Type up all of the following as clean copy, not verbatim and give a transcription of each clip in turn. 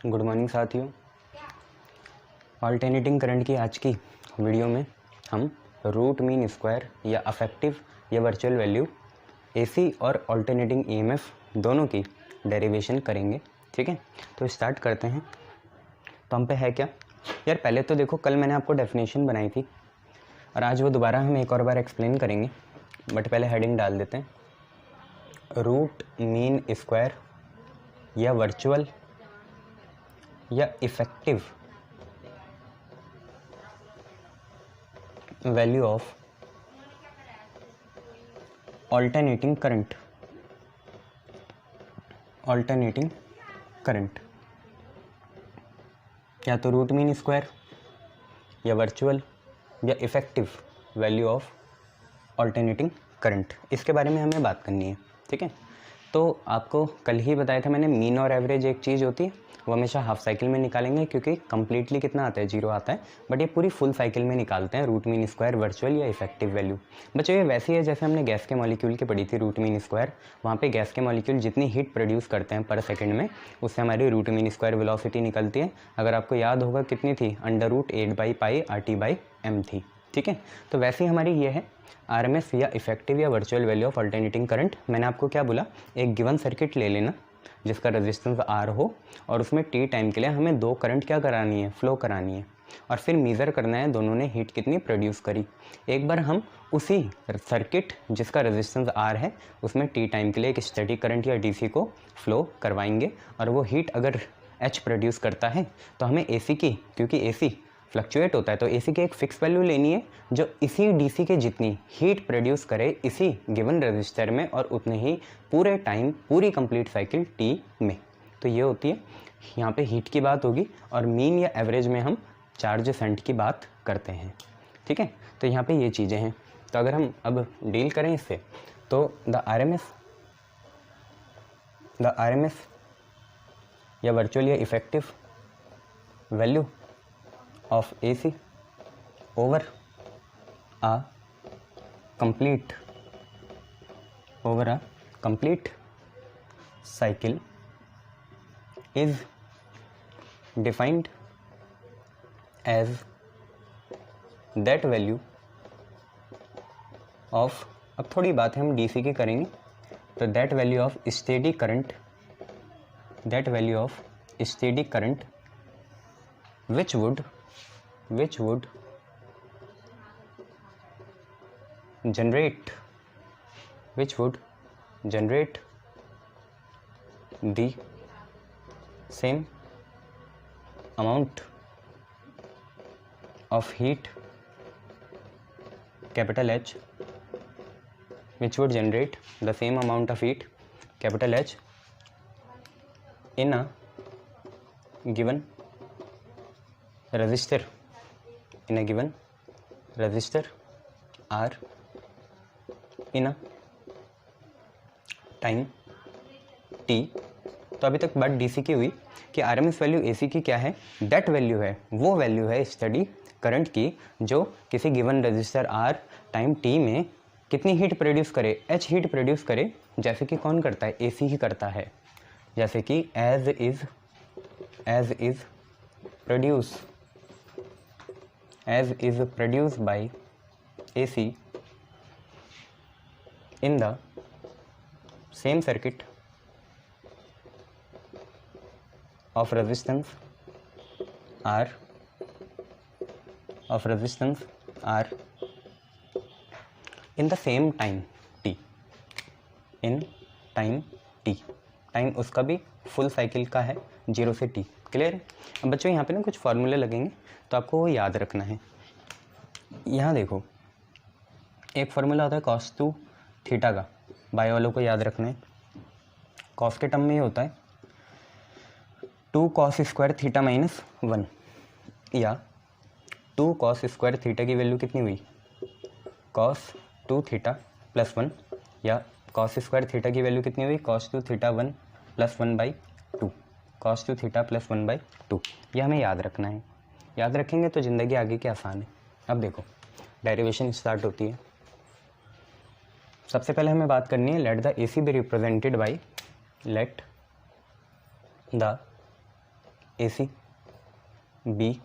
Good morning साथियों। Alternating current की आज की वीडियो में हम रूट मीन स्क्वायर या अफेक्टिव या वर्चुअल वैल्यू एसी और अल्टरनेटिंग ईएमएफ दोनों की डेरिवेशन करेंगे। ठीक है, तो स्टार्ट करते हैं। तो हम पे है क्या यार, पहले तो देखो कल मैंने आपको डेफिनेशन बनाई थी और आज वो दोबारा हम एक और बार एक्सप्लेन करेंगे, बट पहले हेडिंग डाल देते हैं। रूट मीन स्क्वायर या वर्चुअल या effective value of alternating current. Alternating current या तो रूट मीन स्क्वायर या वर्चुअल या effective value of alternating current, इसके बारे में हमें बात करनी है। ठीक है, तो आपको कल ही बताया था मैंने, मीन और एवरेज एक चीज़ होती है, वो हमेशा हाफ साइकिल में निकालेंगे क्योंकि कंप्लीटली कितना आता है, 0 आता है, बट ये पूरी फुल साइकिल में निकालते हैं रूट मीन स्क्वायर, वर्चुअल या इफेक्टिव वैल्यू। बच्चों ये वैसी है जैसे हमने गैस के मॉलिक्यूल की पढ़ी थी रूट मीन स्क्वायर। वहाँ पे गैस के मॉलिक्यूल जितनी हीट प्रोड्यूस करते हैं पर सेकंड में, उससे हमारी रूट मीन स्क्वायर वेलोसिटी निकलती है। अगर आपको याद होगा कितनी थी, √8/π/RT/m थी। ठीक है, तो वैसे ही हमारी ये है आरएमएस या इफेक्टिव या virtual value of alternating current. मैंने आपको क्या बोला, एक गिवन सर्किट ले लेना जिसका रेजिस्टेंस R हो और उसमें T टाइम के लिए हमें 2 करंट क्या करानी है, फ्लो करानी है, और फिर मेज़र करना है दोनों ने हीट कितनी प्रोड्यूस करी। एक बार हम उसी सर्किट जिसका रेजिस्टेंस R है उसमें T टाइम के लिए एक स्टैटिक करंट या DC को फ्लो करवाएंगे, और वो हीट अगर H प्रोड्यूस करता है तो हमें AC की, क्योंकि AC फ्लक्चुएट होता है, तो AC की एक फिक्स वैल्यू लेनी है जो इसी DC के जितनी हीट प्रोड्यूस करे इसी गिवन रजिस्टर में, और उतने ही पूरे टाइम, पूरी कंप्लीट साइकिल T में। तो ये होती है यहाँ पे हीट की बात होगी, और मीन या एवरेज में हम चार्ज सेंट की बात करते हैं। ठीक है, तो यहाँ पे ये चीज़ें हैं। तो अगर हम अब डील करें इससे, तो द आरएमएस या वर्चुअल या effective value of AC over a complete cycle is defined as that value of, अब थोड़ी बात है हम DC की करेंगे, तो that value of steady current which would generate the same amount of heat, capital H, which would generate the same amount of heat, capital H, in a given resistor, R in a time T। तो अभी तक बात DC की हुई कि RMS value AC की क्या है, दैट वैल्यू है, वो वैल्यू है स्टडी करंट की जो किसी given register R time T में कितनी हीट प्रोड्यूस करे, H हीट प्रोड्यूस करे, जैसे कि कौन करता है, AC ही करता है। जैसे कि H is produced by AC in the same circuit of resistance R in the same time T, time उसका भी फुल साइकिल का है 0 से T। क्लियर है। अब बच्चों यहाँ पे ना कुछ फॉर्मूले लगेंगे तो आपको वो याद रखना है। यहाँ देखो एक फार्मूला होता है cos2 थीटा का, बाय वालों को याद रखना है। कॉस के टर्म में ये होता है 2 cos स्क्वायर थीटा -1, या 2 cos स्क्वायर थीटा की वैल्यू कितनी हुई, cos 2 थीटा +1, या cos स्क्वायर थीटा की वैल्यू कितनी हुई, cos 2 थीटा 1 + 1/2, cos 2 थीटा + 1/2। ये हमें याद रखना है। याद रखेंगे तो ज़िंदगी आगे की आसान है। अब देखो डेरिवेशन स्टार्ट होती है। सबसे पहले हमें बात करनी है let the AC be represented by, let the A C B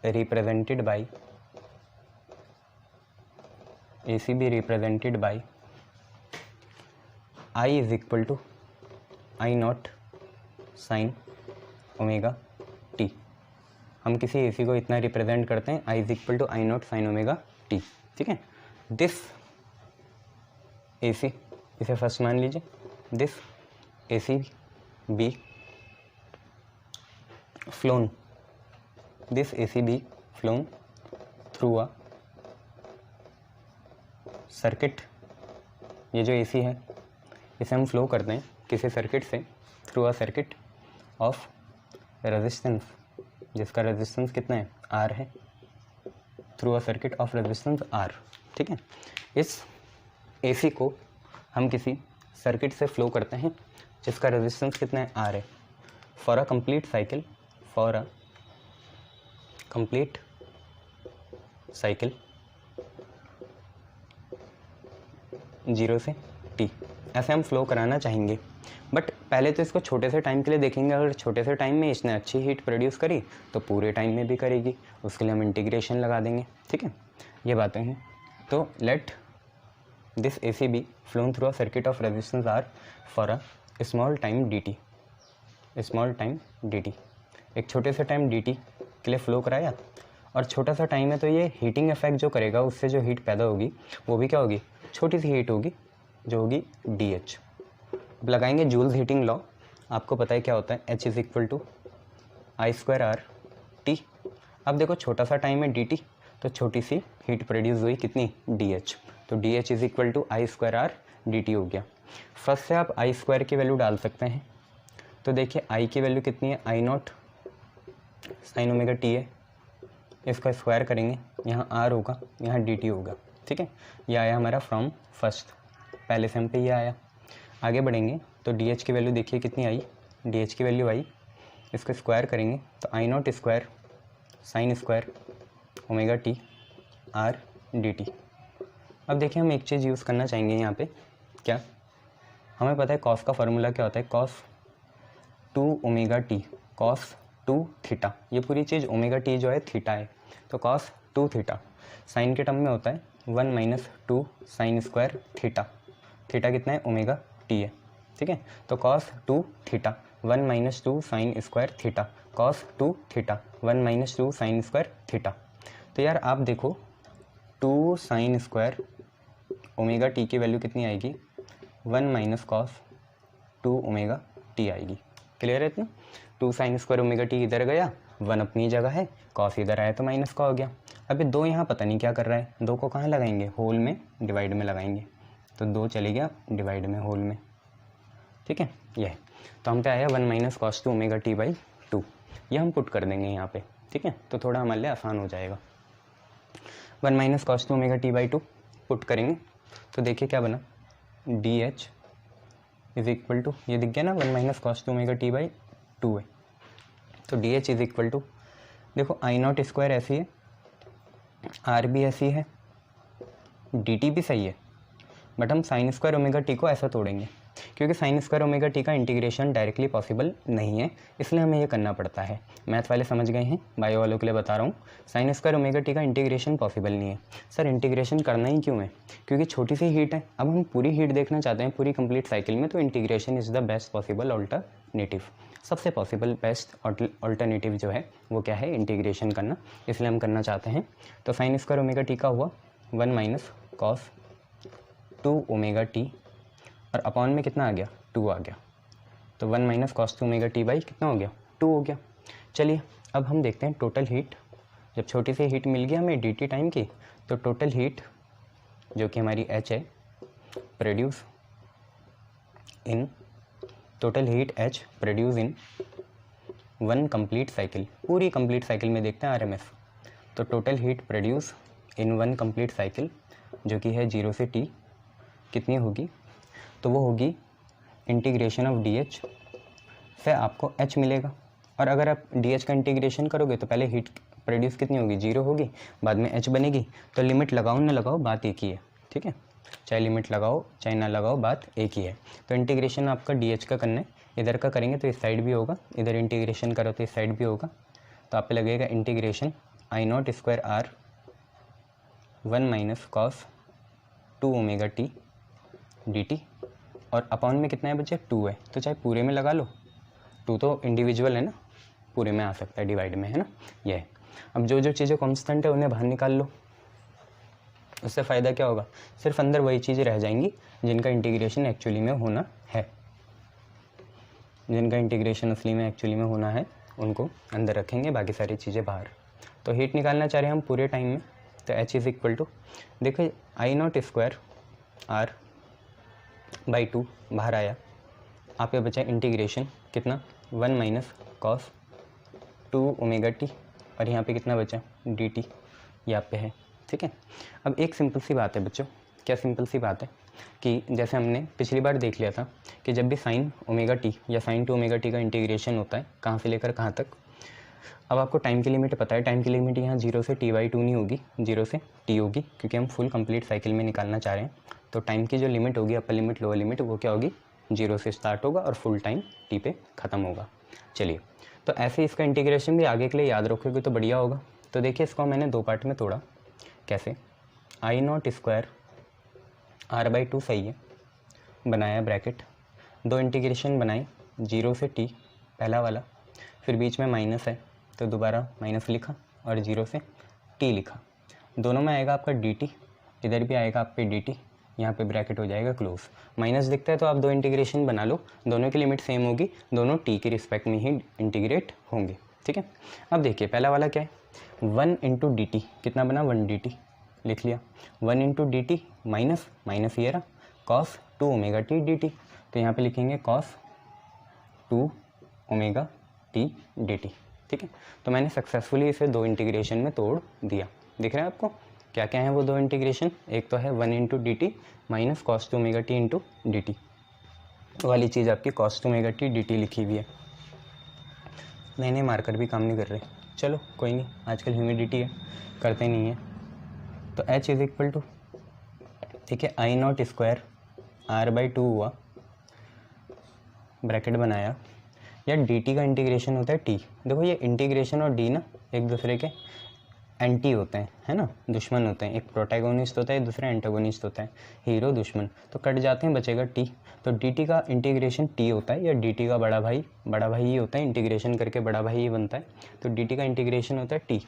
represented by ACB represented by I is equal to I naught sine omega T. हम किसी AC को इतना रिप्रेजेंट करते हैं I is equal to I naught sine omega T. ठीक है, this AC, इसे first मान लीजिए, this ACB flown, this ACB flown through a circuit, ये जो AC है इसे हम फ्लो करते हैं किसी सर्किट से through a circuit of resistance, जिसका रेजिस्टेंस कितना है R है, through a circuit of resistance R। ठीक है, इस AC को हम किसी सर्किट से फ्लो करते हैं जिसका रेजिस्टेंस कितना है R है, for a complete cycle, for a complete cycle 0 से T, ऐसे हम फ्लो कराना चाहेंगे। बट पहले तो इसको छोटे से टाइम के लिए देखेंगे, अगर छोटे से टाइम में इसने अच्छी हीट प्रोड्यूस करी तो पूरे टाइम में भी करेगी, उसके लिए हम इंटीग्रेशन लगा देंगे। ठीक है, ये बातें हैं। तो let this ACB phloem through a circuit of resistance R for a small time dt, small time dt, एक छोटे से टाइम dt के लिए फ्लो कराया, और छोटा सा टाइम है तो ये हीटिंग इफेक्ट जो करेगा उससे जो हीट पैदा होगी वो भी क्या होगी, छोटी सी हीट होगी जो होगी DH। अब लगाएंगे जूल्स हीटिंग लॉ, आपको पता है क्या होता है, H is equal to I square R T. अब देखो छोटा सा टाइम है dt, तो छोटी सी हीट प्रोड्यूस हुई कितनी, DH, तो DH is equal to I square R dt हो गया। फर्स्ट से आप आई स्क्वायर की वैल्यू डाल सकते हैं, तो देखिए आई की वैल्यू कितनी है, I naught sine omega T है, इसका स्क्वायर करेंगे, यहाँ R होगा, यहाँ dt होगा। ठीक है, ये आया हमारा फ्रॉम फर्स्ट, पहले सेम पे ये आया। आगे बढ़ेंगे तो DH की वैल्यू देखिए कितनी आई, DH की वैल्यू आई, इसको स्क्वायर करेंगे तो I naught square sine square omega t R dt। अब देखिए हम एक चीज़ यूज़ करना चाहेंगे यहाँ पे, क्या, हमें पता है कॉस का फार्मूला क्या होता है, cos 2 omega T, cos 2 theta, ये पूरी चीज़ ओमेगा टी जो है थीटा है, तो कॉस 2 थीटा साइन के टर्म में होता है 1 minus 2 sine square theta, theta कितना है, ओमेगा टी है। ठीक है, तो cos 2 theta 1 minus 2 sine square theta, cos 2 theta 1 minus 2 sine square theta. तो यार आप देखो 2 साइन स्क्वायर ओमेगा टी की वैल्यू कितनी आएगी, 1 माइनस कॉस 2 ओमेगा टी आएगी। क्लियर है इतना, 2 साइन स्क्वायर ओमेगा टी इधर गया, 1 अपनी जगह है, कॉस इधर आया तो माइनस का हो गया। अभी 2 यहाँ पता नहीं क्या कर रहा है, 2 को कहाँ लगाएंगे, होल में, डिवाइड में लगाएंगे, तो 2 चले गया डिवाइड में, होल में। ठीक है, ये है, तो हम पे आया 1 minus cos 2 omega T by 2, ये हम पुट कर देंगे यहाँ पे। ठीक है, तो थोड़ा हमारे लिए आसान हो जाएगा। 1 minus cos 2 omega T by 2 put करेंगे तो देखिए क्या बना, DH इज इक्वल टू, ये दिख गया ना 1 minus cos 2 omega T by 2 है, तो DH इज इक्वल टू, देखो आई नॉट स्क्वायर ऐसी है, R भी ऐसी है, DT भी सही है, बट हम साइन स्क्वायर ओमेगा टी को ऐसा तोड़ेंगे क्योंकि साइन स्क्वायर ओमेगा टी का इंटीग्रेशन डायरेक्टली पॉसिबल नहीं है, इसलिए हमें ये करना पड़ता है। मैथ वाले समझ गए हैं, बायो वालों के लिए बता रहा हूँ, साइन स्क्वायर ओमेगा टी का इंटीग्रेशन पॉसिबल नहीं है। सर इंटीग्रेशन करना ही क्यों है, क्योंकि छोटी सी हीट है, अब हम पूरी हीट देखना चाहते हैं पूरी कंप्लीट साइकिल में, तो integration is the best possible alternative, सबसे पॉसिबल बेस्ट ऑल्टरनेटिव जो है वो क्या है, इंटीग्रेशन करना, इसलिए हम करना चाहते हैं। तो साइन स्क्वायर ओमेगा टी का हुआ 1 माइनस कॉस 2 ओमेगा टी, और अपॉन में कितना आ गया, 2 आ गया, तो 1 minus cos 2 omega T by कितना हो गया, 2 हो गया। चलिए अब हम देखते हैं टोटल हीट, जब छोटी सी हीट मिल गई हमें dt टाइम की, तो टोटल हीट जो कि हमारी H है, produce in, total heat H produce in 1 complete cycle, पूरी कंप्लीट साइकिल में देखते हैं RMS, तो टोटल हीट प्रोड्यूस इन 1 कंप्लीट साइकिल जो कि है 0 से T, कितनी होगी, तो वो होगी इंटीग्रेशन ऑफ DH से आपको H मिलेगा, और अगर आप DH का इंटीग्रेशन करोगे तो पहले हीट प्रोड्यूस कितनी होगी, 0 होगी, बाद में H बनेगी, तो लिमिट लगाओ ना लगाओ बात एक ही है। ठीक है, चाहे लिमिट लगाओ चाहे ना लगाओ बात एक ही है। तो इंटीग्रेशन आपका DH का करना है, इधर का करेंगे तो इस साइड भी होगा, इधर इंटीग्रेशन करो तो इस साइड भी होगा, तो आप पे लगेगा integration I naught square R 1 minus cos 2 omega T D T, और अपॉन में कितना है बच्चे 2 है, तो चाहे पूरे में लगा लो, 2 तो इंडिविजुअल है ना, पूरे में आ सकता है डिवाइड में, है ना, ये है। अब जो जो चीज़ें कांस्टेंट है उन्हें बाहर निकाल लो, उससे फ़ायदा क्या होगा, सिर्फ अंदर वही चीज़ें रह जाएंगी जिनका इंटीग्रेशन एक्चुअली में होना है, जिनका इंटीग्रेशन असली में एक्चुअली में होना है उनको अंदर रखेंगे, बाकी सारी चीज़ें बाहर। तो हीट निकालना चाह रहे हैं हम पूरे टाइम में, तो एच इज़ इक्वल टू, देखो आई नॉट स्क्वायर आर बाई 2 बाहर आया, आप पे बचा इंटीग्रेशन कितना 1 माइनस कॉस 2 ओमेगा टी, और यहाँ पे कितना बचा डी टी, ये आप पे है, ठीक है। अब एक सिंपल सी बात है बच्चों, क्या सिंपल सी बात है कि जैसे हमने पिछली बार देख लिया था कि जब भी साइन ओमेगा टी या साइन 2 ओमेगा टी का इंटीग्रेशन होता है कहाँ से लेकर कहाँ तक, अब आपको टाइम की लिमिट पता है, टाइम की लिमिट यहाँ 0 से t/2 नहीं होगी, 0 से t होगी, क्योंकि हम फुल कंप्लीट साइकिल में निकालना चाह रहे हैं। तो टाइम की जो लिमिट होगी, अपर लिमिट लोअर लिमिट, वो क्या होगी 0 से स्टार्ट होगा और फुल टाइम t पे ख़त्म होगा। चलिए, तो ऐसे इसका इंटीग्रेशन भी आगे के लिए याद रखोगे तो बढ़िया होगा। तो देखिए इसको मैंने 2 पार्ट में तोड़ा, कैसे, आई नॉट स्क्वायर आर बाई 2 सही है, बनाया ब्रैकेट, 2 इंटीग्रेशन बनाए 0 से t पहला वाला, फिर बीच में माइनस है तो दोबारा माइनस लिखा और 0 से t लिखा, दोनों में आएगा आपका dt, इधर भी आएगा आप पे dt, यहाँ पे ब्रैकेट हो जाएगा क्लोज, माइनस दिखता है तो आप 2 इंटीग्रेशन बना लो, दोनों की लिमिट सेम होगी, दोनों t के रिस्पेक्ट में ही इंटीग्रेट होंगे, ठीक है। अब देखिए पहला वाला क्या है, 1 इंटू डी टी, कितना बना 1 dt, लिख लिया, 1 into d T minus minus ये रहा cos 2 omega T D t, तो यहाँ पे लिखेंगे cos 2 omega T D T, ठीक है। तो मैंने सक्सेसफुली इसे 2 इंटीग्रेशन में तोड़ दिया, दिख रहा है आपको क्या क्या है वो 2 इंटीग्रेशन, एक तो है 1 into d T minus cos 2 omega t into d T वाली चीज़ आपकी cos 2 omega T D T लिखी हुई है, नए नए मार्कर भी काम नहीं कर रहे, चलो कोई नहीं, आजकल ह्यूमिडिटी है करते नहीं है। तो एच इज़ इक्वल टू, ठीक है, I naught square R by 2 हुआ, ब्रैकेट बनाया, या डी टी का इंटीग्रेशन होता है टी, देखो ये इंटीग्रेशन और डी ना एक दूसरे के एंटी होते हैं, है ना, दुश्मन होते हैं, एक प्रोटैगोनिस्ट होता है, दूसरा एंटागोनिस्ट होता है, हीरो दुश्मन, तो कट जाते हैं, बचेगा टी, तो डी टी का इंटीग्रेशन टी होता है, या डी टी का बड़ा भाई ही होता है, इंटीग्रेशन करके बड़ा भाई ही बनता है, तो डी टी का इंटीग्रेशन होता है टी,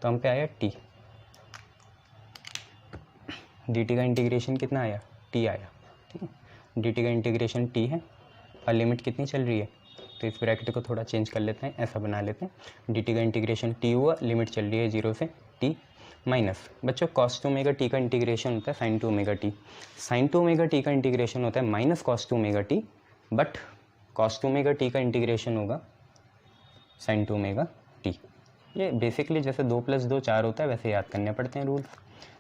तो हम पे आया टी, डी टी का इंटीग्रेशन कितना आया टी आया, ठीक है, डी टी का इंटीग्रेशन टी है, और लिमिट कितनी चल रही है, तो इस ब्रैकेट को थोड़ा चेंज कर लेते हैं, ऐसा बना लेते हैं, डी टी का इंटीग्रेशन टी हुआ, लिमिट चल रही है 0 से टी, माइनस बच्चों कॉस 2 ओमेगा टी का इंटीग्रेशन होता है sine 2 omega T, sine 2 omega T का इंटीग्रेशन होता है minus cos 2 omega T, but cos 2 omega T का इंटीग्रेशन होगा साइन 2 ओमेगा टी, ये बेसिकली जैसे 2 + 2 4 होता है वैसे याद करने पड़ते हैं रूल्स।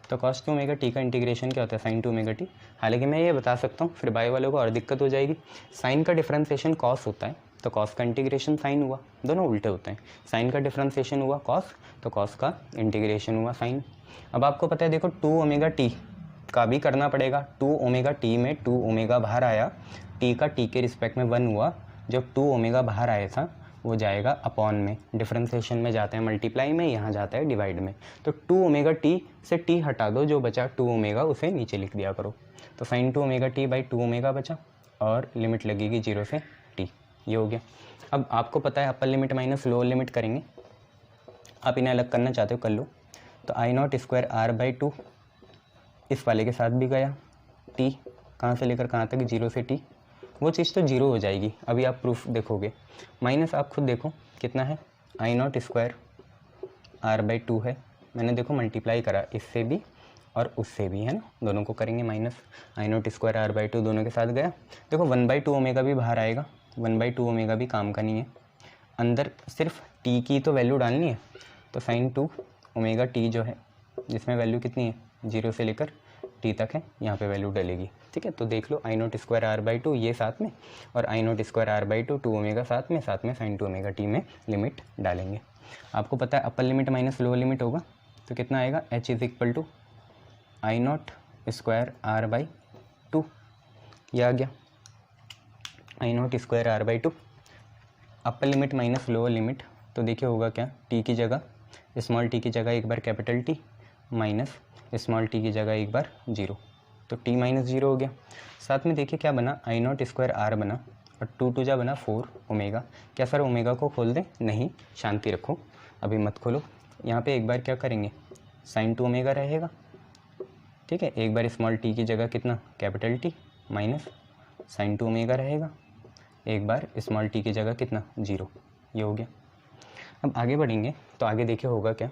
तो कॉस 2 ओमेगा टी का इंटीग्रेशन क्या होता है साइन 2 ओमेगा टी, हालांकि मैं ये बता सकता हूँ, फिर बाई वालों को और दिक्कत हो जाएगी, साइन का डिफ्रेंसिएशन कॉस होता है, तो कॉस का इंटीग्रेशन साइन हुआ, दोनों उल्टे होते हैं, साइन का डिफ्रेंसिएशन हुआ कॉस, तो कॉस का इंटीग्रेशन हुआ साइन। अब आपको पता है देखो 2 ओमेगा टी का भी करना पड़ेगा, 2 ओमेगा टी में 2 ओमेगा बाहर आया, टी का टी के रिस्पेक्ट में 1 हुआ, जब 2 ओमेगा बाहर आया था वो जाएगा अपॉन में, डिफरेंशिएशन में जाता है मल्टीप्लाई में, यहाँ जाता है डिवाइड में, तो 2 ओमेगा टी से टी हटा दो, जो बचा 2 ओमेगा उसे नीचे लिख दिया करो, तो sine 2 omega T by 2 omega बचा, और लिमिट लगेगी 0 से टी, ये हो गया। अब आपको पता है upper limit minus lower limit करेंगे, आप इन्हें अलग करना चाहते हो कर लो, तो I naught square R by 2 इस वाले के साथ भी गया, टी कहाँ से लेकर कहाँ तक 0 से टी, वो चीज़ तो 0 हो जाएगी, अभी आप प्रूफ देखोगे, माइनस आप खुद देखो कितना है, I naught square R by 2 है, मैंने देखो मल्टीप्लाई करा इससे भी और उससे भी, है ना, दोनों को करेंगे minus, I naught square R by 2 दोनों के साथ गया, देखो 1/2 ओमेगा भी बाहर आएगा, 1/2 ओमेगा भी काम का नहीं है, अंदर सिर्फ टी की तो वैल्यू डालनी है, तो साइन 2 ओमेगा टी जो है जिसमें वैल्यू कितनी है 0 से लेकर टी तक है, यहाँ पे वैल्यू डलेगी, ठीक है। तो देख लो I naught square R by 2 ये साथ में, और I naught square R by 2 2 omega साथ में साइन 2 ओमेगा टी में लिमिट डालेंगे। आपको पता है upper limit minus lower limit होगा, तो कितना आएगा H is equal to I naught square R by 2, ये आ गया, I naught square R by two, upper limit minus lower limit, तो देखिए होगा क्या, टी की जगह स्मॉल टी की जगह एक बार capital T minus small t की जगह एक बार जीरो, तो टी माइनस जीरो हो गया। साथ में देखिए क्या बना, आई नॉट स्क्वायर आर बना और टू टू जा बना 4 ओमेगा। क्या सर ओमेगा को खोल दें? नहीं, शांति रखो, अभी मत खोलो। यहाँ पे एक बार क्या करेंगे, साइन 2 ओमेगा रहेगा, ठीक है। एक बार स्मॉल टी की जगह कितना, capital T minus sine 2 omega रहेगा, एक बार स्मॉल टी की जगह कितना, जीरो। ये हो गया। अब आगे बढ़ेंगे तो आगे देखिए होगा क्या,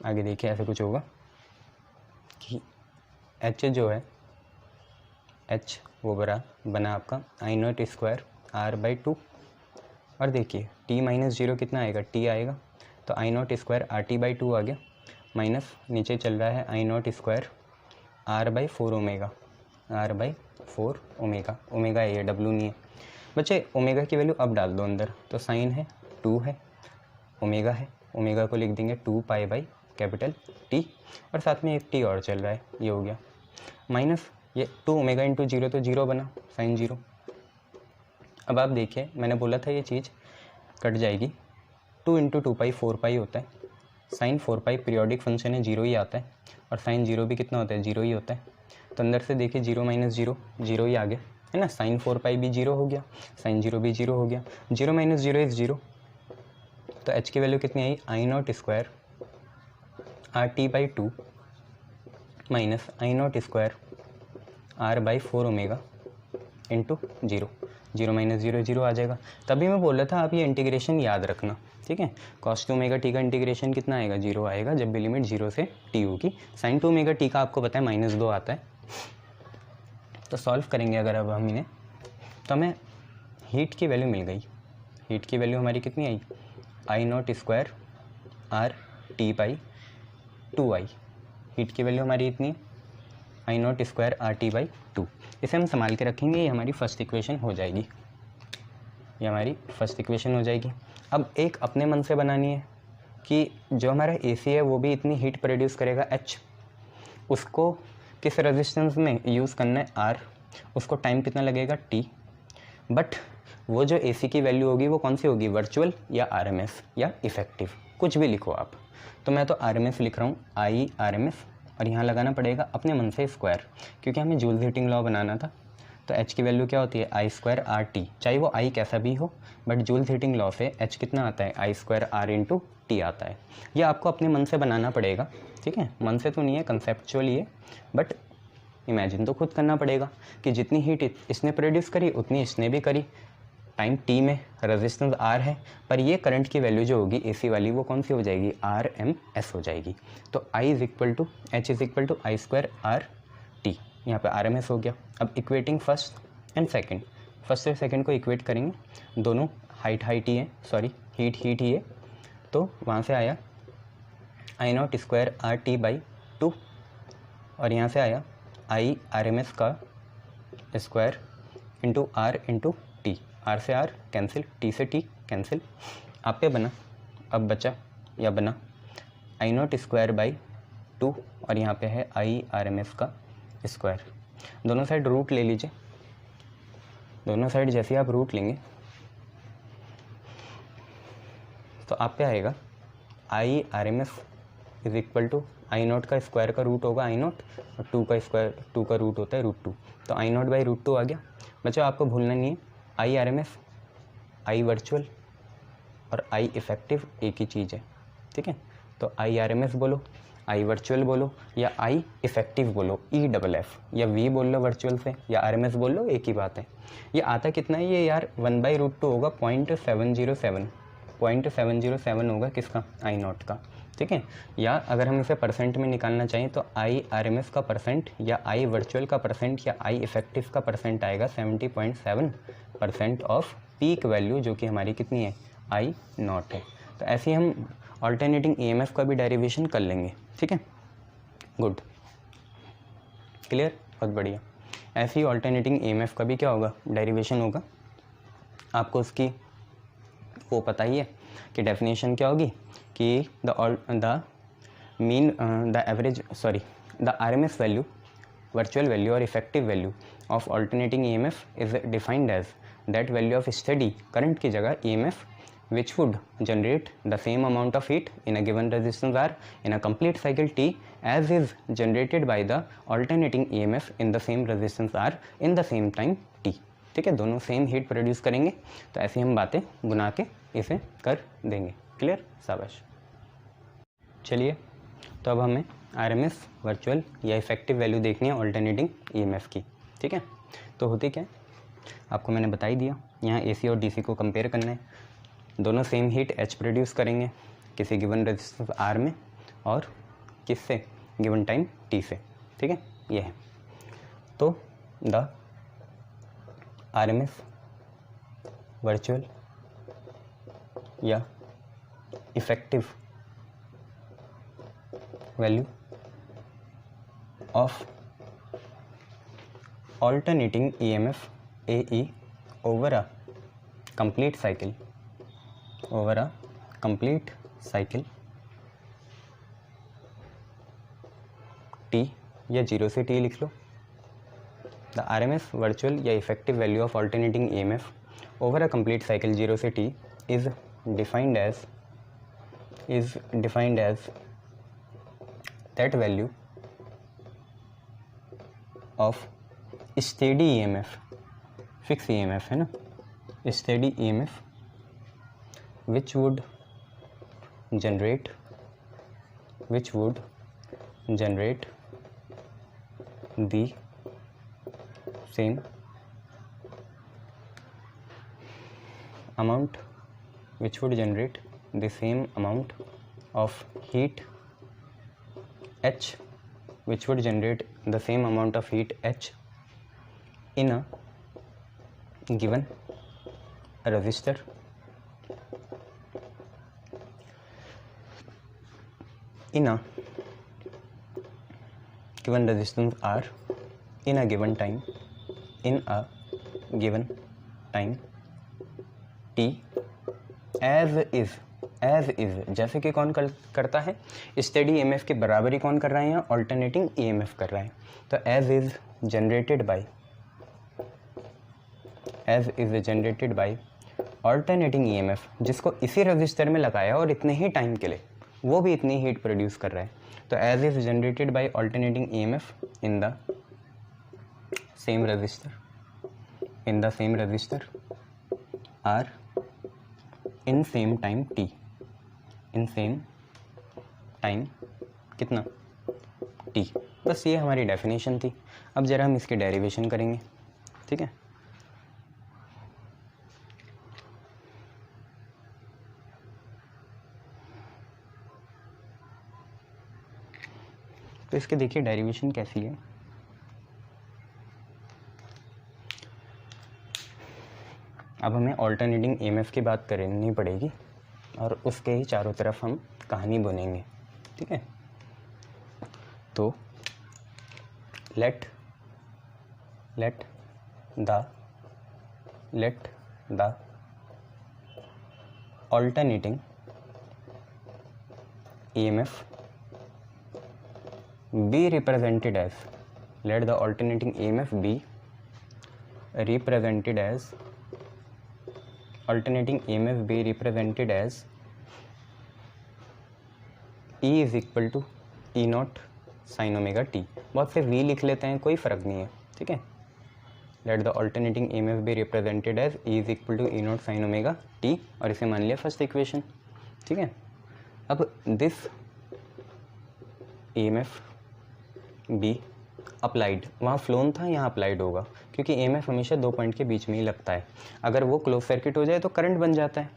आगे देखिए ऐसे कुछ होगा कि एच जो है, एच वो बना आपका I naught square R by two, और देखिए टी माइनस जीरो कितना आएगा, टी आएगा, तो I naught square R t by two आ गया, माइनस नीचे चल रहा है I naught square R by 4 omega, R by 4 omega, omega है ये, डब्लू नहीं है बच्चे। ओमेगा की वैल्यू अब डाल दो अंदर, तो साइन है 2 है, ओमेगा है, ओमेगा को लिख देंगे 2 पाई बाई कैपिटल टी, और साथ में एक टी और चल रहा है, ये हो गया माइनस ये 2 ओमेगा इंटू जीरो, तो जीरो बना, साइन जीरो। अब आप देखिए मैंने बोला था ये चीज़ कट जाएगी, 2 इंटू 2 पाई 4 पाई होता है, साइन 4 पाई पीरियोडिक फंक्शन है, जीरो ही आता है, और साइन जीरो भी कितना होता है, जीरो ही होता है। तो अंदर से देखिए जीरो माइनस जीरो, जीरो ही आ गया है ना, साइन 4 पाई भी जीरो हो गया, साइन जीरो भी जीरो हो गया, zero minus zero is zero, तो एच की वैल्यू कितनी आई, I naught square R t by two minus I naught square R by 4 omega into zero, zero minus zero zero आ जाएगा। तभी मैं बोल रहा था आप ये इंटीग्रेशन याद रखना, ठीक है। कॉस 2 ओमेगा टी का इंटीग्रेशन कितना आएगा, जीरो आएगा जब भी लिमिट जीरो से टी होगी। साइन 2 ओमेगा टी का आपको पता है माइनस 2 आता है। तो सॉल्व करेंगे अगर अब हम इन्हें, तो हमें हीट की वैल्यू मिल गई। हीट की वैल्यू हमारी कितनी आई, I naught square R t by 2 आई, हीट की वैल्यू हमारी इतनी है, I naught square R t by 2। इसे हम संभाल के रखेंगे, ये हमारी फर्स्ट इक्वेशन हो जाएगी, ये हमारी फर्स्ट इक्वेशन हो जाएगी। अब एक अपने मन से बनानी है कि जो हमारा एसी है वो भी इतनी हीट प्रोड्यूस करेगा एच, उसको किस रेजिस्टेंस में यूज़ करना है आर, उसको टाइम कितना लगेगा टी, बट वो जो एसी की वैल्यू होगी वो कौन सी होगी, वर्चुअल या आरएमएस या इफेक्टिव, कुछ भी लिखो आप। तो मैं तो आरएमएस लिख रहा हूँ, आई आरएमएस, और यहाँ लगाना पड़ेगा अपने मन से स्क्वायर, क्योंकि हमें जूल हीटिंग लॉ बनाना था। तो एच की वैल्यू क्या होती है, आई स्क्वायर आर टी, चाहे वो आई कैसा भी हो, बट जूल हीटिंग लॉ से एच कितना आता है, आई स्क्वायर आर इंटू टी आता है। ये आपको अपने मन से बनाना पड़ेगा, ठीक है, मन से तो नहीं है, कंसेप्चुअली है, बट इमेजिन तो खुद करना पड़ेगा कि जितनी हीट इसने प्रोड्यूस करी उतनी इसने भी करी, टाइम टी में, रेजिस्टेंस आर है, पर ये करंट की वैल्यू जो होगी एसी वाली वो कौन सी हो जाएगी, आर एम एस हो जाएगी। तो I is equal to H is equal to I square R t, यहाँ पे आर एम एस हो गया। अब equating first and second, first और सेकंड को इक्वेट करेंगे, दोनों हाइट ही है, सॉरी हीट ही है, तो वहाँ से आया I naught square R t by two, और यहाँ से आया आई आर एम एस का square into R into t, R से आर कैंसिल, टी से टी कैंसिल, आप पे बना, अब बचा या बना I naught square by two, और यहाँ पे है आई आर एम एस का स्क्वायर। दोनों साइड रूट ले लीजिए, दोनों साइड जैसे आप रूट लेंगे तो आप पे आएगा I R M S is equal to I naught का स्क्वायर का रूट होगा आई नॉट, और टू का स्क्वायर, टू का रूट होता है रूट टू, तो I naught by root two आ गया। बच्चों आपको भूलना नहीं है, I R M S, I virtual और आई इफेक्टिव एक ही चीज़ है, ठीक है। तो आई आर एम एस बोलो, आई वर्चुअल बोलो, या आई इफेक्टिव बोलो, ई डबल एफ, या वी बोल लो वर्चुअल से, या आर एम एस बोल लो, एक ही बात है। ये आता कितना है ये यार, 1/√2 होगा, 0.707, 0.707 होगा किसका, आई नॉट का, ठीक है। या अगर हम इसे परसेंट में निकालना चाहिए तो आई आर एम एस का परसेंट, या आई वर्चुअल का परसेंट, या आई इफेक्टिव का परसेंट आएगा 70.7% ऑफ पीक वैल्यू, जो कि हमारी कितनी है, आई नॉट है। तो ऐसे ही हम ऑल्टरनेटिंग ईएमएफ का भी डेरिवेशन कर लेंगे, ठीक है, गुड, क्लियर, बहुत बढ़िया। ऐसे ही ऑल्टरनेटिंग ईएमएफ का भी क्या होगा, डेरिवेशन होगा, आपको उसकी वो पता ही है, कि डेफिनेशन क्या होगी कि the RMS value, virtual value or effective value of alternating EMF is defined as that value of steady current की जगह EMF which would generate the same amount of heat in a given resistance R in a complete cycle T as is generated by the alternating EMF in the same resistance R in the same time T। ठीक है, दोनों same heat produce करेंगे, तो ऐसी हम बातें बुना के इसे कर देंगे। क्लियर, शाबाश। चलिए, तो अब हमें RMS वर्चुअल या इफेक्टिव वैल्यू देखनी है ऑल्टरनेटिंग EMF की। ठीक है, तो होती क्या है, आपको मैंने बता ही दिया, यहाँ AC और DC को कंपेयर करना है। दोनों सेम हीट H प्रोड्यूस करेंगे किसी गिवन रेजिस्टेंस R में, और किससे, गिवन टाइम T से। ठीक है, ये है। तो द RMS वर्चुअल या effective value of alternating EMF AE over a complete cycle T या 0 से T लिख लो। The RMS virtual या effective value of alternating EMF over a complete cycle 0 से T is defined as that value of steady EMF, fixed EMF है ना, steady EMF which would generate the same amount of heat H, which would generate the same amount of heat H in a given resistor in a given resistance R in a given time T as is जैसे कि कौन करता है, steady EMF की बराबरी कौन कर रहा है, यहाँ ऑल्टरनेटिंग EMF कर रहा है। तो H is generated by alternating EMF, जिसको इसी रजिस्टर में लगाया और इतने ही टाइम के लिए वो भी इतनी हीट प्रोड्यूस कर रहा है। तो H is generated by alternating EMF in the same register R in same time T, in same time कितना T। बस ये हमारी डेफिनेशन थी। अब जरा हम इसके डेरिवेशन करेंगे। ठीक है, तो इसके देखिए डेरिवेशन कैसी है। अब हमें ऑल्टरनेटिंग EMF की बात करनी पड़ेगी और उसके ही चारों तरफ हम कहानी बुनेंगे। ठीक है, तो late the alternating EMF be represented as, let the alternating EMF be represented as E is equal to E naught sine omega T. बहुत से V लिख लेते हैं, कोई फ़र्क नहीं है। ठीक है, let the alternating EMF be represented as E is equal to E naught sine omega T, और इसे मान लिया फर्स्ट इक्वेशन। ठीक है, अब दिस EMF बी अप्लाइड, वहाँ फ्लोन था, यहाँ अप्लाइड होगा, क्योंकि EMF हमेशा दो पॉइंट के बीच में ही लगता है। अगर वो क्लोज सर्किट हो जाए तो करंट बन जाता है।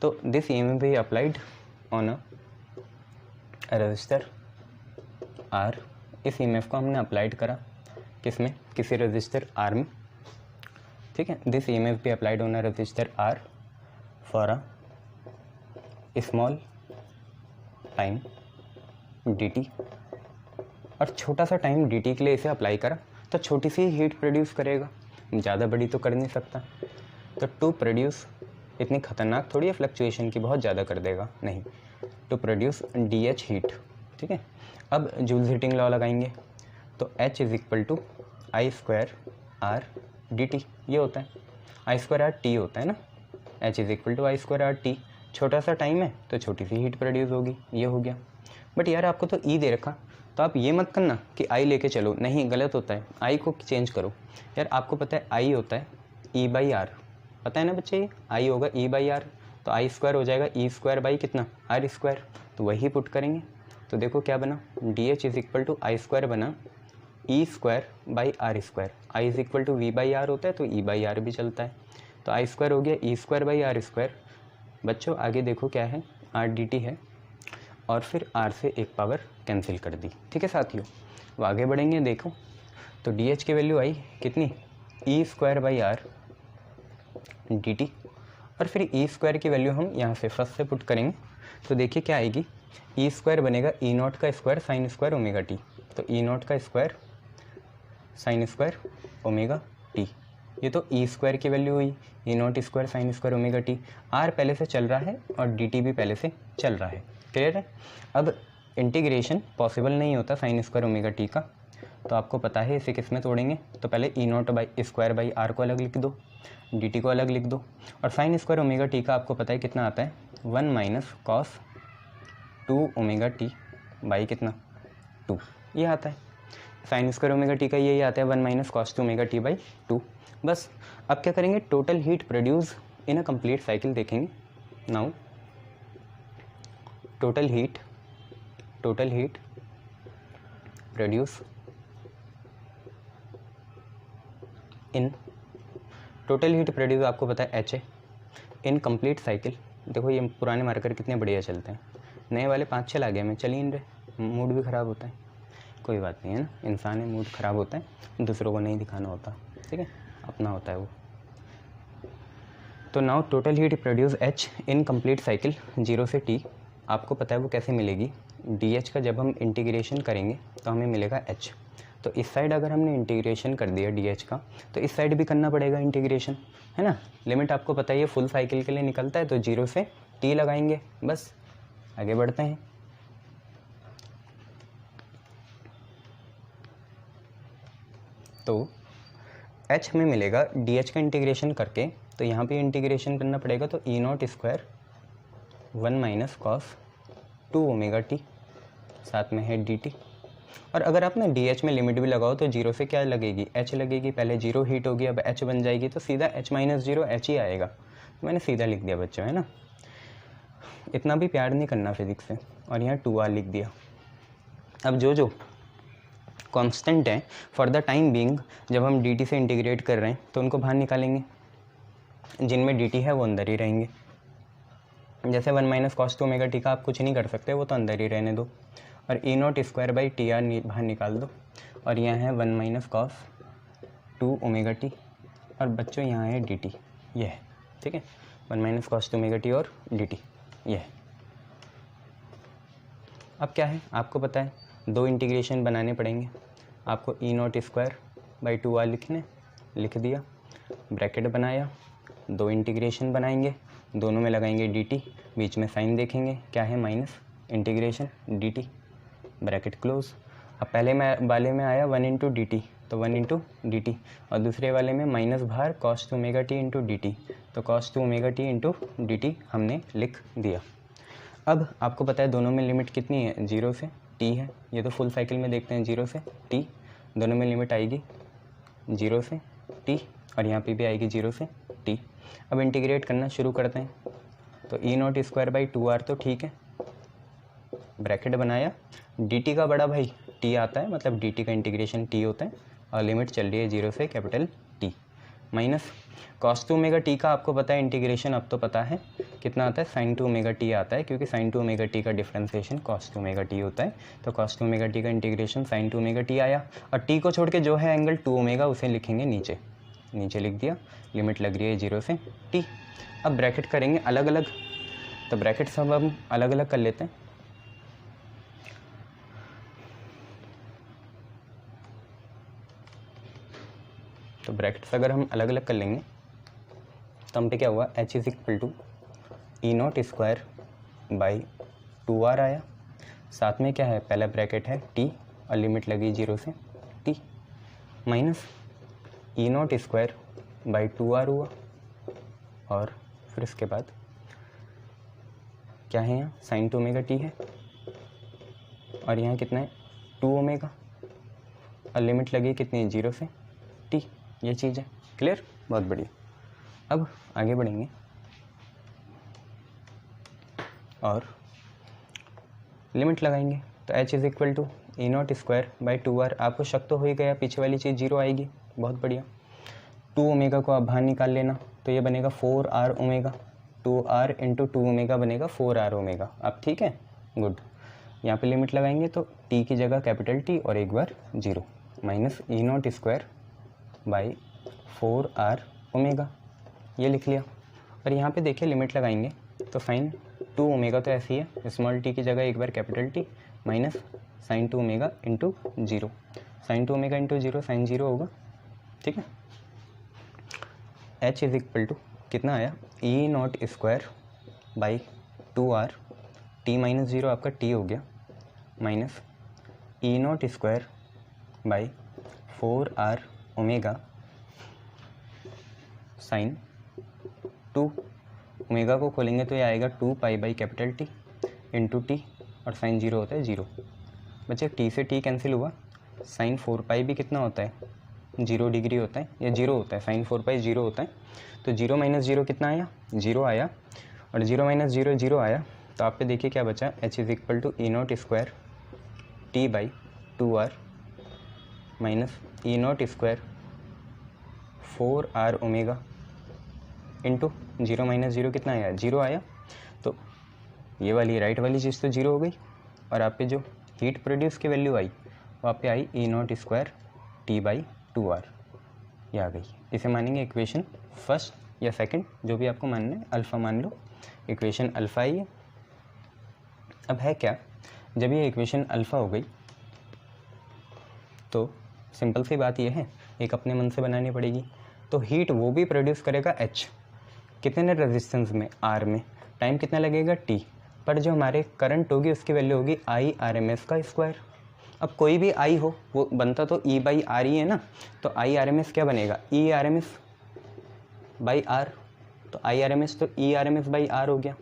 तो दिस EMF भी applied on a resistor R। इस EMF को हमने अप्लाइड करा किसमें, किसी रजिस्टर R में। ठीक है, दिस EMF भी applied on a resistor R for a small time dt, और छोटा सा टाइम dt के लिए इसे अप्लाई करा तो छोटी सी हीट प्रोड्यूस करेगा, ज़्यादा बड़ी तो कर नहीं सकता। तो टू प्रोड्यूस इतनी खतरनाक थोड़ी है फ्लक्चुएशन की, बहुत ज़्यादा कर देगा, नहीं, टू प्रोड्यूस DH हीट, ठीक है। अब जूल्स हीटिंग लॉ लगाएंगे, तो H is equal to I²R dt, ये होता है, I²R T होता है ना, H is equal to I²R T, छोटा सा टाइम है तो छोटी सी हीट प्रोड्यूस होगी, ये हो गया। बट यार आपको तो E दे रखा, तो आप ये मत करना कि I लेके चलो, नहीं, गलत होता है, I को चेंज करो। यार आपको पता है I होता है E/R, पता है ना बच्चे, ये I होगा E/R, तो I² हो जाएगा E² कितना R², तो वही पुट करेंगे, तो देखो क्या बना, DH is equal to I² बना E²/R², I is equal to V/R होता है तो E/R भी चलता है, तो I² हो गया E²/R²। बच्चों आगे देखो क्या है, R dt है, और फिर R से एक पावर कैंसिल कर दी, ठीक है साथियों। अब आगे बढ़ेंगे, देखो तो DH की वैल्यू आई कितनी, E²/R dt, और फिर E² की वैल्यू हम यहाँ से फर्स्ट से पुट करेंगे, तो देखिए क्या आएगी, E² बनेगा E0 का square sine square omega T, तो E0 का square sine square omega T, ये तो E² की वैल्यू हुई, E0 square sine square omega t, R पहले से चल रहा है और dt भी पहले से चल रहा है, क्लियर है। अब इंटीग्रेशन पॉसिबल नहीं होता साइन स्क्वायर ओमेगा टी का, तो आपको पता है इसे किस में तोड़ेंगे, तो पहले E0/² को अलग लिख दो, dt को अलग लिख दो, और साइन स्क्वायर ओमेगा टी का आपको पता है कितना आता है, 1 minus cos 2 omega T by कितना 2, ये आता है, साइन स्क्वायर ओमेगा टी का यही आता है 1 minus cos 2 omega T by 2। बस अब क्या करेंगे, total heat produce in a complete cycle देखेंगे। Now total heat produce in, total heat produce आपको पता है H है, इन कंप्लीट साइकिल। देखो ये पुराने मार्कर कितने बढ़िया चलते हैं, नए वाले 5-6 लागे में चल ही नहीं रहे, मूड भी ख़राब होता है, कोई बात नहीं है ना, इंसान है, मूड ख़राब होता है, दूसरों को नहीं दिखाना होता, ठीक है, अपना होता है वो। तो now total heat produce H in complete cycle 0 से T, आपको पता है वो कैसे मिलेगी, DH का जब हम इंटीग्रेशन करेंगे तो हमें मिलेगा H, तो इस साइड अगर हमने इंटीग्रेशन कर दिया DH का, तो इस साइड भी करना पड़ेगा इंटीग्रेशन, है ना। लिमिट आपको पता ही है, फुल साइकिल के लिए निकलता है, तो 0 से T लगाएंगे, बस आगे बढ़ते हैं। तो H हमें मिलेगा DH का इंटीग्रेशन करके, तो यहाँ पे इंटीग्रेशन करना पड़ेगा, तो E0 square 1 minus cos 2 omega T, साथ में है dt, और अगर आप ना DH में लिमिट भी लगाओ तो 0 से क्या लगेगी, H लगेगी, पहले 0 हीट होगी, अब H बन जाएगी, तो सीधा H माइनस 0 H ही आएगा, तो मैंने सीधा लिख दिया बच्चों, है ना, इतना भी प्यार नहीं करना फिजिक्स से, और यहाँ 2R लिख दिया। अब जो कांस्टेंट है फॉर द टाइम बीइंग, जब हम dt से इंटीग्रेट कर रहे हैं तो उनको बाहर निकालेंगे, जिनमें dt है वो अंदर ही रहेंगे, जैसे 1 माइनस कॉस 2 ओमेगा टी का आप कुछ नहीं कर सकते, वो तो अंदर ही रहने दो, और E0 स्क्वायर बाई TR बाहर निकाल दो, और यहाँ है 1 माइनस कॉस 2 ओमेगा टी, और बच्चों यहाँ है dt, ये है, ठीक है, 1 माइनस कॉस 2 ओमेगा टी और dt, ये है। अब क्या है, आपको पता है 2 इंटीग्रेशन बनाने पड़ेंगे आपको, E0 स्क्वायर बाई 2R लिख दिया, ब्रैकेट बनाया, 2 इंटीग्रेशन बनाएंगे, दोनों में लगाएंगे dt, बीच में साइन देखेंगे क्या है, minus integration dt, bracket close. अब पहले वाले में आया 1 इंटू डी टी, तो 1 इंटू डी टी, और दूसरे वाले में माइनस बाहर cos 2 omega t into d t, तो cos 2 omega t into d t हमने लिख दिया। अब आपको पता है दोनों में लिमिट कितनी है, 0 से t है, ये तो फुल साइकिल में देखते हैं 0 से t, दोनों में लिमिट आएगी 0 से t, और यहाँ पे भी आएगी 0 से t। अब इंटीग्रेट करना शुरू करते हैं, तो E0 स्क्वायर बाई 2R तो ठीक है, ब्रैकेट बनाया, dt का बड़ा भाई t आता है, मतलब dt का इंटीग्रेशन t होता है, और लिमिट चल रही है 0 से capital T, minus cos 2 omega T का आपको पता है इंटीग्रेशन, अब तो पता है कितना आता है, sin 2 ओमेगा टी आता है, क्योंकि sin 2 ओमेगा टी का डिफ्रेंसिएशन cos 2 ओमेगा टी होता है, तो cos 2 ओमेगा टी का इंटीग्रेशन sin 2 ओमेगा टी आया, और t को छोड़ के जो है एंगल 2 ओमेगा उसे लिखेंगे नीचे लिख दिया, लिमिट लग रही है 0 से t। अब ब्रैकेट करेंगे अलग अलग, तो ब्रैकेट सब हम अलग अलग कर लेते हैं, तो ब्रैकेट्स अगर हम अलग अलग कर लेंगे तो हम पे क्या हुआ, h is equal to E naught square by 2r आया, साथ में क्या है, पहला ब्रैकेट है t और लिमिट लगी 0 से t, minus E naught square by 2r हुआ, और फिर उसके बाद क्या है, यहाँ साइन 2 ओमेगा t है, और यहाँ कितना है 2 ओमेगा, और लिमिट लगी कितनी है 0 से t, ये चीज़ है। क्लियर, बहुत बढ़िया। अब आगे बढ़ेंगे और लिमिट लगाएंगे, तो h is equal to E naught square by 2r, आपको शक तो हो ही गया, पीछे वाली चीज़ 0 आएगी, बहुत बढ़िया। 2 ओमेगा को आप बाहर निकाल लेना, तो ये बनेगा 4r omega, 2r into 2 omega बनेगा 4r ओमेगा। अब ठीक है, गुड। यहाँ पे लिमिट लगाएंगे तो t की जगह कैपिटल T और एक बार 0, minus E naught square by 4r omega, ये लिख लिया। और यहाँ पे देखिए लिमिट लगाएंगे तो साइन 2 ओमेगा तो ऐसी है, स्मॉल t की जगह एक बार capital T, minus sine 2 omega into 0, sine 2 omega into 0 sine 0 होगा, ठीक है। h इज इक्वल टू कितना आया, E naught square by 2r, t minus 0 आपका t हो गया, minus E naught square by 4r omega sine 2 omega को खोलेंगे तो ये आएगा 2 pi by capital T into T, और साइन 0 होता है 0। बच्चे t से t कैंसिल हुआ, साइन 4 पाई भी कितना होता है, 0 डिग्री होता है, या 0 होता है, साइन 4 पाई 0 होता है, तो 0 माइनस 0 कितना आया, 0 आया, और 0 माइनस 0 0 आया, तो आप पे देखिए क्या बचा, h is equal to E naught square t by 2r minus E naught square 4r omega into 0 minus 0 कितना आया, 0 आया, तो ये वाली राइट वाली चीज़ तो 0 हो गई, और आप पे जो हीट प्रोड्यूस की वैल्यू आई वो आप पे आई E naught square T by 2r, ये आ गई। इसे मानेंगे इक्वेशन फर्स्ट या सेकंड, जो भी आपको मानना है, अल्फ़ा मान लो, इक्वेशन अल्फ़ा ही है। अब है क्या, जब ये इक्वेशन अल्फ़ा हो गई तो सिंपल सी बात ये है, एक अपने मन से बनानी पड़ेगी, तो हीट वो भी प्रोड्यूस करेगा h, कितने रेजिस्टेंस में, r में, टाइम कितना लगेगा t, पर जो हमारे करंट होगी उसकी वैल्यू होगी आई आर एम एस का स्क्वायर। अब कोई भी आई हो वो बनता तो ई बाई आर ही है ना, तो आई आर एम एस क्या बनेगा, E R M S by R, तो आई आर एम एस तो E R M S by R हो गया,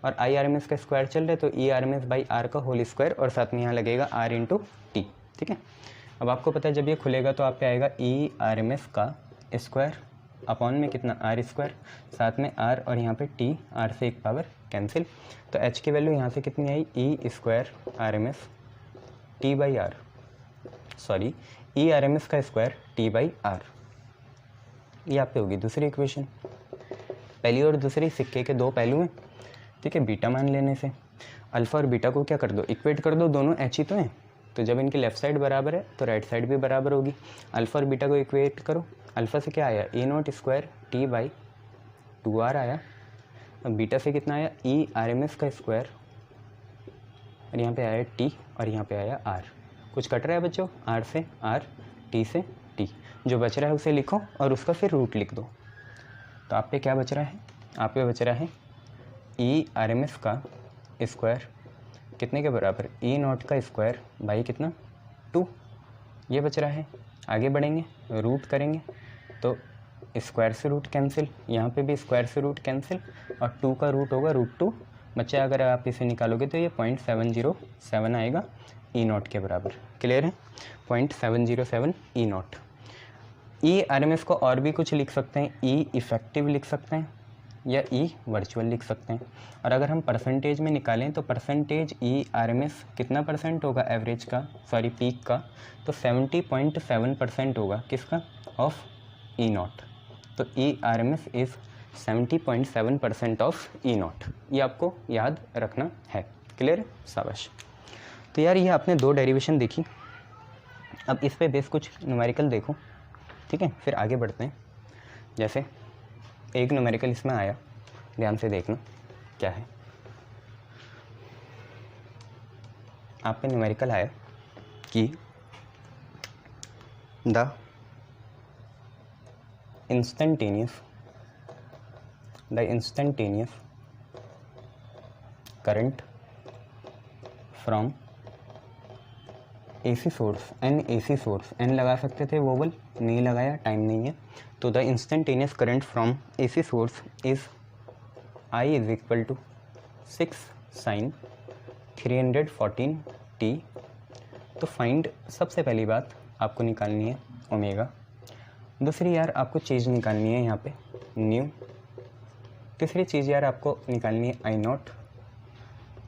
और आई आर एम एस का स्क्वायर चल रहा है तो E R M S by R का होल स्क्वायर, और साथ में यहाँ लगेगा आर इंटू टी, ठीक है। अब आपको पता है जब ये खुलेगा तो आप पे आएगा ई आर एम एस का स्क्वायर अपॉन में कितना, आर स्क्वायर, साथ में आर और यहाँ पे टी, आर से एक पावर कैंसिल, तो एच की वैल्यू यहाँ से कितनी आई, E square R M S T by R, sorry E R M S का स्क्वायर टी बाई आर, ये आप पे होगी दूसरी इक्वेशन। पहली और दूसरी सिक्के के दो पहलू हैं, ठीक है। बीटा मान लेने से अल्फ़ा और बीटा को क्या कर दो, इक्वेट कर दो, दोनों एच ही तो हैं, तो जब इनकी लेफ्ट साइड बराबर है तो राइट साइड भी बराबर होगी। अल्फ़ा और बीटा को इक्वेट करो, अल्फ़ा से क्या आया, A naught square T by 2r आया, अब बीटा से कितना आया, ई आर एम एस का स्क्वायर, और यहाँ पे आया टी और यहाँ पे आया आर, कुछ कट रहा है बच्चों, आर से आर, टी से टी, जो बच रहा है उसे लिखो और उसका फिर रूट लिख दो, तो आप पे क्या बच रहा है, आप पे बच रहा है ई आर एम एस का स्क्वायर कितने के बराबर, ई नॉट का स्क्वायर बाई कितना 2, ये बच रहा है। आगे बढ़ेंगे, रूट करेंगे तो स्क्वायर से रूट कैंसिल, यहाँ पे भी स्क्वायर से रूट कैंसिल, और 2 का रूट होगा √2, बच्चे अगर आप इसे निकालोगे तो ये 0.707 आएगा ई नॉट के बराबर। क्लियर है, 0.707 E naught. E R M S को और भी कुछ लिख सकते हैं, ई इफेक्टिव लिख सकते हैं या ई वर्चुअल लिख सकते हैं, और अगर हम परसेंटेज में निकालें तो percentage E R M S कितना परसेंट होगा एवरेज का, सॉरी पीक का, तो 70.7% होगा, किसका, ऑफ ई नॉट, तो E R M S is 70.7% of E naught, ये आपको याद रखना है। क्लियर, शाबाश। तो यार ये आपने दो डेरिवेशन देखी, अब इस पे बेस कुछ न्यूमेरिकल देखो, ठीक है, फिर आगे बढ़ते हैं। जैसे एक न्यूमेरिकल इसमें आया, ध्यान से देखना क्या है, आप पे न्यूमेरिकल आया कि the instantaneous the instantaneous current from AC source, AC source, N लगा सकते थे वोवल, नहीं लगाया, टाइम नहीं है। तो the instantaneous current from AC source is I is equal to 6 sin 314t। तो फाइंड, सबसे पहली बात आपको निकालनी है ओमेगा। दूसरी यार आपको चीज़ निकालनी है यहाँ पे न्यू। तीसरी चीज़ यार आपको निकालनी है आई नॉट।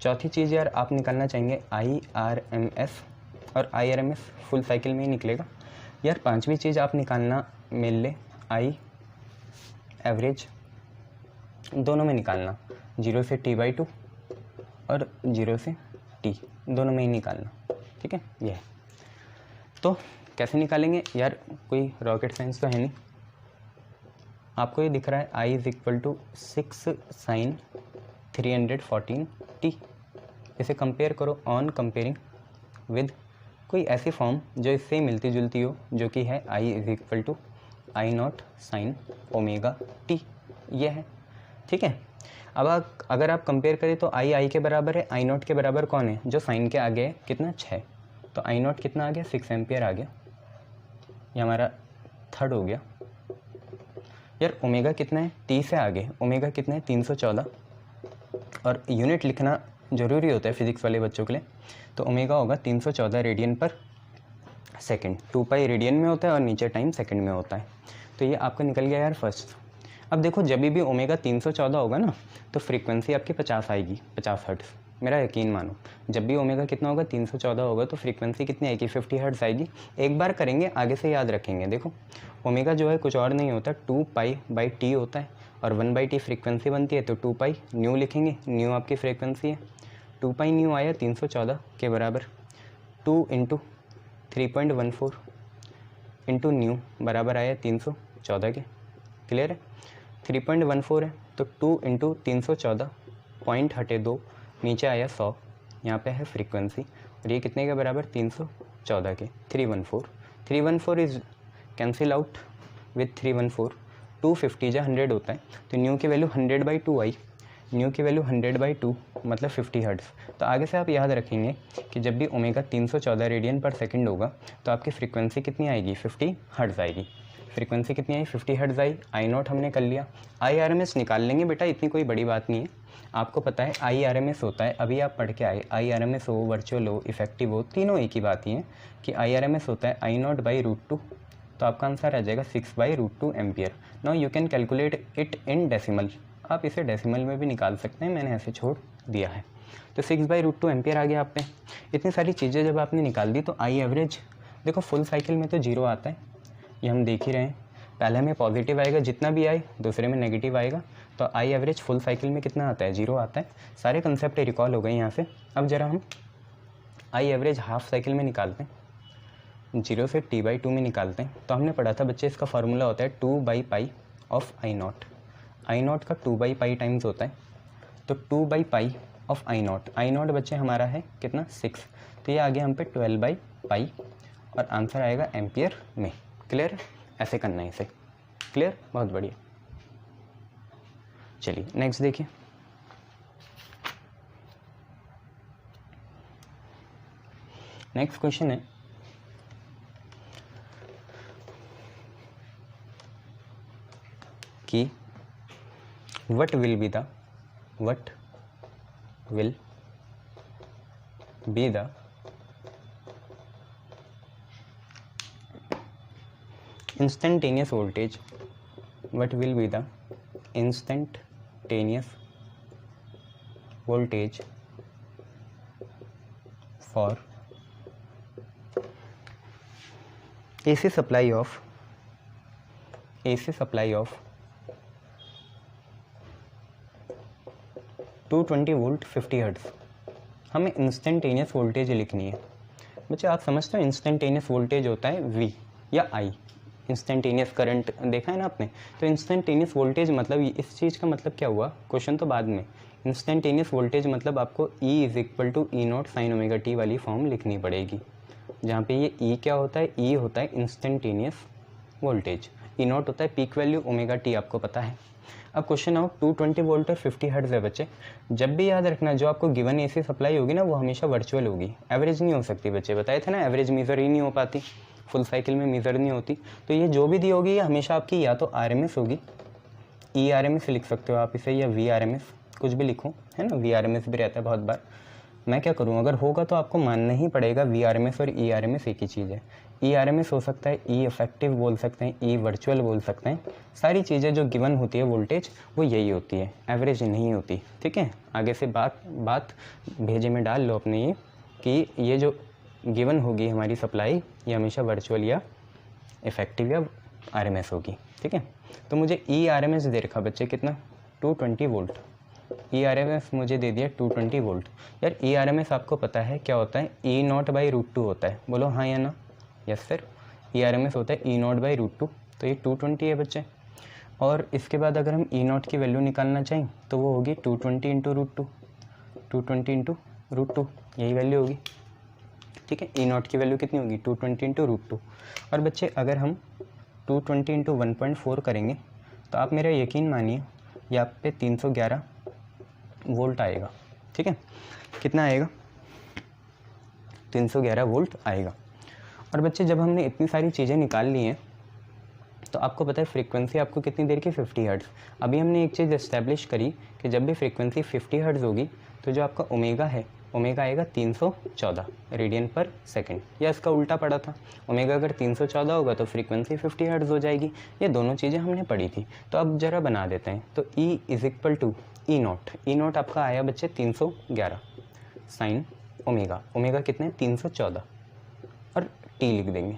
चौथी चीज़ यार आप निकालना चाहेंगे IRMS, और IRMS फुल साइकिल में ही निकलेगा। यार पांचवी चीज़ आप निकालना मिल ले आई एवरेज, दोनों में निकालना, 0 से T/2 और 0 से T, दोनों में ही निकालना, ठीक है। ये है। तो कैसे निकालेंगे यार, कोई रॉकेट साइंस तो है नहीं। आपको ये दिख रहा है I is equal to 6 sin 314t। इसे कंपेयर करो ऑन कंपेयरिंग विद कोई ऐसी फॉर्म जो इससे मिलती जुलती हो, जो कि है I is equal to I naught sine omega T, ये है, ठीक है। अब अगर आप कंपेयर करें तो I के बराबर है, आई नॉट के बराबर कौन है, जो साइन के आगे है, कितना 6, तो आई नॉट कितना आ गया 6 एम्पियर आ गया, ये हमारा थर्ड हो गया। यार ओमेगा कितना है, T से आगे ओमेगा कितना है 314, और यूनिट लिखना ज़रूरी होता है फिजिक्स वाले बच्चों के लिए। तो ओमेगा होगा 314 रेडियन पर सेकंड, 2π रेडियन में होता है और नीचे टाइम सेकंड में होता है। तो ये आपका निकल गया यार फर्स्ट। अब देखो जब भी ओमेगा 314 होगा ना, तो फ्रीक्वेंसी आपकी 50 आएगी, 50 हर्ट्ज़, मेरा यकीन मानो। जब भी ओमेगा कितना होगा 314 होगा तो फ्रीक्वेंसी कितनी आएगी 50 हर्ट्ज़ आएगी। एक बार करेंगे, आगे से याद रखेंगे। देखो ओमेगा जो है कुछ और नहीं होता, 2π/T होता है, और 1/T फ्रीक्वेंसी बनती है, तो 2π न्यू लिखेंगे, न्यू आपकी फ्रीक्वेंसी है। 2π न्यू आया 314 के बराबर, 2 × 3.14 इंटू न्यू बराबर आया 314 के, क्लियर है। 3.14 है तो 2 × 314, पॉइंट हटे 2, नीचे आया 100, यहाँ पे है फ्रीक्वेंसी, और ये कितने के बराबर 314 के, 314 इज कैंसिल आउट विथ 314, 250 जा 100 होता है, तो न्यू की वैल्यू 100/2 आई, न्यू की वैल्यू 100/2 मतलब 50 हर्ट्ज़। तो आगे से आप याद रखेंगे कि जब भी ओमेगा 314 रेडियन पर सेकंड होगा तो आपकी फ्रीक्वेंसी कितनी आएगी 50 हर्ट्ज़ आएगी। फ्रीक्वेंसी कितनी आई 50 हर्ट्ज़ आई। आई नॉट हमने कर लिया, IRMS निकाल लेंगे बेटा, इतनी कोई बड़ी बात नहीं है। आपको पता है IRMS होता है, अभी आप पढ़ के आए, IRMS हो, वर्चुअल हो, इफेक्टिव हो, तीनों एक ही बात ही है कि IRMS होता है I0/√2, तो आपका आंसर आ जाएगा 6/√2 ampere. Now you can calculate it in decimal, आप इसे डेसिमल में भी निकाल सकते हैं, मैंने ऐसे छोड़ दिया है। तो 6/√2 एम्पियर आ गया आप पे। इतनी सारी चीज़ें जब आपने निकाल दी तो आई एवरेज, देखो फुल साइकिल में तो 0 आता है, ये हम देख ही रहे हैं। पहले में पॉजिटिव आएगा, जितना भी आए, दूसरे में नेगेटिव आएगा, तो आई एवरेज फुल साइकिल में कितना आता है 0 आता है। सारे कंसेप्ट रिकॉल हो गए यहाँ से। अब ज़रा हम आई एवरेज हाफ साइकिल में निकालते हैं, 0 से T/2 में निकालते हैं। तो हमने पढ़ा था बच्चे, इसका फार्मूला होता है 2/π of I naught. I naught का 2/π टाइम्स होता है, तो 2/π ऑफ आई नॉट बच्चे हमारा है कितना 6, तो ये आ गया हम पे 12/π, और आंसर आएगा एम्पियर में। क्लियर, ऐसे करना है इसे, क्लियर, बहुत बढ़िया। चलिए नेक्स्ट देखिए, नेक्स्ट क्वेश्चन है कि what will be the instantaneous voltage, what will be the instantaneous voltage for AC supply of 220 volt 50 hertz. हमें इंस्टेंटेनियस वोल्टेज लिखनी है। बच्चे आप समझते हो इंस्टेंटेनियस वोल्टेज होता है V या I, इंस्टेंटेनियस करंट देखा है ना आपने। तो इंस्टेंटेनियस वोल्टेज मतलब इस चीज़ का मतलब क्या हुआ, क्वेश्चन तो बाद में। इंस्टेंटेनियस वोल्टेज मतलब आपको E is equal to E0 sine omega T वाली फॉर्म लिखनी पड़ेगी, जहाँ पे ये E क्या होता है, E होता है इंस्टेंटेनियस वोल्टेज, E0 होता है पीक वैल्यू ओमेगा टी, आपको पता है। अब क्वेश्चन आओ 220 वोल्ट और 50 हर्ट्ज है बच्चे। जब भी याद रखना जो आपको गिवन एसी सप्लाई होगी ना वो हमेशा वर्चुअल होगी, एवरेज नहीं हो सकती बच्चे, बताए थे ना एवरेज मेजर ही नहीं हो पाती, फुल साइकिल में मेजर नहीं होती। तो ये जो भी दी होगी ये हमेशा आपकी या तो RMS होगी, ERMS लिख सकते हो आप इसे, या VRMS, कुछ भी लिखो, है ना, VRMS भी रहता है बहुत बार। मैं क्या करूँ, अगर होगा तो आपको मानना ही पड़ेगा VRMS और ERMS एक ही चीज़ है। ERMS हो सकता है, E इफेक्टिव बोल सकते हैं, E वर्चुअल बोल सकते हैं, सारी चीज़ें जो गिवन होती है वोल्टेज वो यही होती है, एवरेज नहीं होती। ठीक है, आगे से बात भेजे में डाल लो अपने ये कि ये जो गिवन होगी हमारी सप्लाई ये हमेशा वर्चुअल या इफेक्टिव या RMS होगी। ठीक है, तो मुझे ERMS दे रखा बच्चे कितना, 220 वोल्ट। ERMS मुझे दे दिया 220 वोल्ट। यार ERMS आपको पता है क्या होता है, E0/√2 होता है, बोलो हाँ या ना। यस सर, ERMS होता है E0/√2, तो ये 220 है बच्चे। और इसके बाद अगर हम E0 की वैल्यू निकालना चाहें तो वो होगी 220 × √2, 220 × √2, यही वैल्यू होगी। ठीक है, E0 की वैल्यू कितनी होगी, 220 × √2। और बच्चे अगर हम 220 × 1.4 करेंगे तो आप मेरा यकीन मानिए यहाँ पे 311 वोल्ट आएगा। ठीक है, कितना आएगा, 311 वोल्ट आएगा। और बच्चे जब हमने इतनी सारी चीज़ें निकाल ली हैं तो आपको पता है फ्रीक्वेंसी आपको कितनी देर की, 50 हर्ट्ज़। अभी हमने एक चीज़ इस्टेब्लिश करी कि जब भी फ्रीक्वेंसी 50 हर्ट्ज़ होगी तो जो आपका ओमेगा है, ओमेगा आएगा 314 रेडियन पर सेकंड, या इसका उल्टा पड़ा था, ओमेगा अगर 314 होगा तो फ्रीक्वेंसी 50 हर्ट्ज़ हो जाएगी। ये दोनों चीज़ें हमने पढ़ी थी, तो अब ज़रा बना देते हैं। तो E = E0 आपका आया बच्चे 311 साइन ओमेगा, ओमेगा कितने 314 और T लिख देंगे।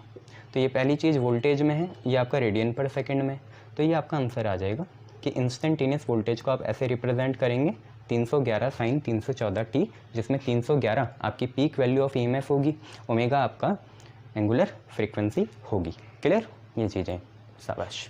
तो ये पहली चीज़ वोल्टेज में है, ये आपका रेडियन पर सेकंड में, तो ये आपका आंसर आ जाएगा कि इंस्टेंटेनियस वोल्टेज को आप ऐसे रिप्रेजेंट करेंगे 311 साइन 314 T, जिसमें 311 आपकी पीक वैल्यू ऑफ EMF होगी, ओमेगा आपका एंगुलर फ्रीक्वेंसी होगी। क्लियर, ये चीज़ें, शाबाश।